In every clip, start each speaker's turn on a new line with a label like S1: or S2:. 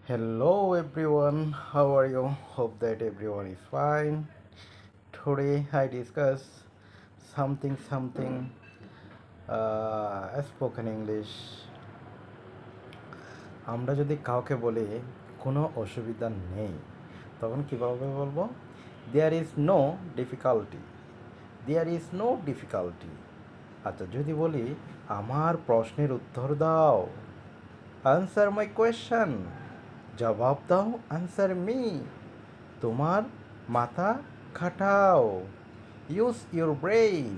S1: Hello everyone, how are you? Hope that everyone is fine. Today I discuss something spoken English. আমরা যদি কাউকে বলি কোনো অসুবিধা নেই তখন কীভাবে বলবো? There is no difficulty. There is no difficulty. আচ্ছা, যদি বলি আমার প্রশ্নের উত্তর দাও, আনসার মাই কোয়েশ্চেন, জবাব দাও, আনসার মি, তোমার মাথা খাটাও, ইউজ ইউর ব্রেইন।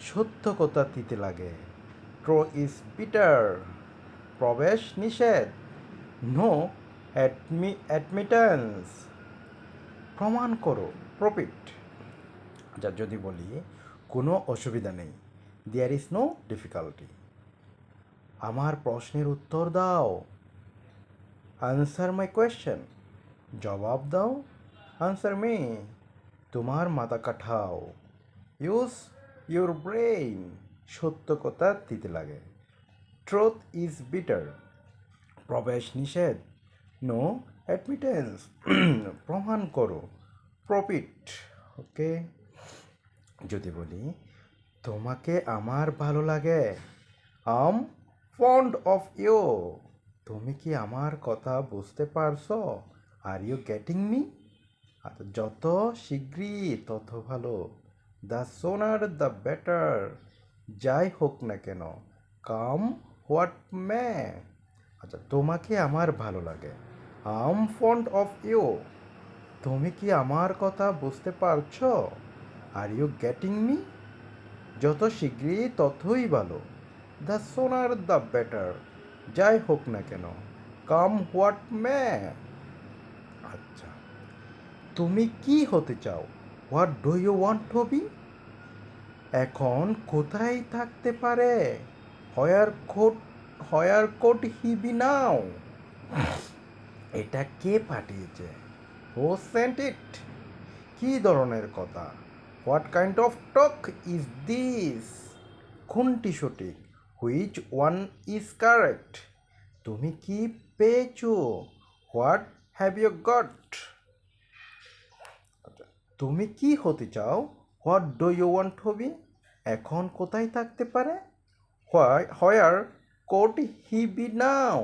S1: সত্য কথা তিতে লাগে, ট্রু ইজ বিটার, প্রবেশ নিষেধ, নো অ্যাডমিটেন্স, প্রমাণ করো, প্রফিট। যা যদি বলি কোনো অসুবিধা নেই, দেয়ার ইজ নো ডিফিকাল্টি। আমার প্রশ্নের উত্তর দাও, আনসার মাই কোয়েশ্চেন, জবাব দাও, আনসার মি, তোমার মাথা কাঠাও, ইউজ ইউর ব্রেইন। সত্য কথা দিতে লাগে, ট্রুথ ইজ বিটার, প্রবেশ নিষেধ, নো অ্যাডমিটেন্স, প্রমাণ করো, প্রফিট। ওকে, যদি বলি তোমাকে আমার ভালো লাগে, আম ফন্ড অফ ইউ, তুমি কি আমার কথা বুঝতে পারছো? Are you getting me? আচ্ছা, যত শীঘ্রই তত ভালো, দ্য সোনার দ্য বেটার, যাই হোক না কেন, কাম হোয়াট মে। আচ্ছা, তোমাকে আমার ভালো লাগে, আম ফন্ড অফ ইউ, তুমি কি আমার কথা বুঝতে পারছো? Are you getting me? যত শীঘ্রই ততই ভালো, দ্য সোনার দ্য বেটার, যাই হোক না কেন, কাম হোয়াট মে। আচ্ছা, তুমি কি হতে চাও? What do you want to be? এখন কোথায় থাকতে পারে? হয়ার কোড হি বি নাও? এটা কে পাঠিয়েছে? Who sent it? কী ধরনের কথা? What kind of talk is this? কোনটি সঠিক? Which one is correct? তুমি কি পেয়েছো? What have you got? তুমি কি হতে চাও? What do you want to be? এখন কোথায় থাকতে পারে? Where could he be now?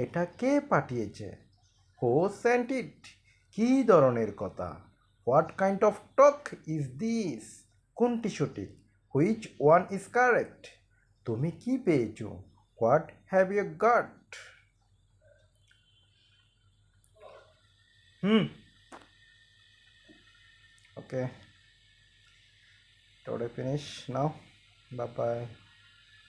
S1: এটা কে পাঠিয়েছে? Who sent it? কী ধরনের কথা? What kind of talk is this? কোনটি সঠিক? Which one is correct? তুমি কি পেয়েছো? What have you goat? Okay, today finish now. Bye bye.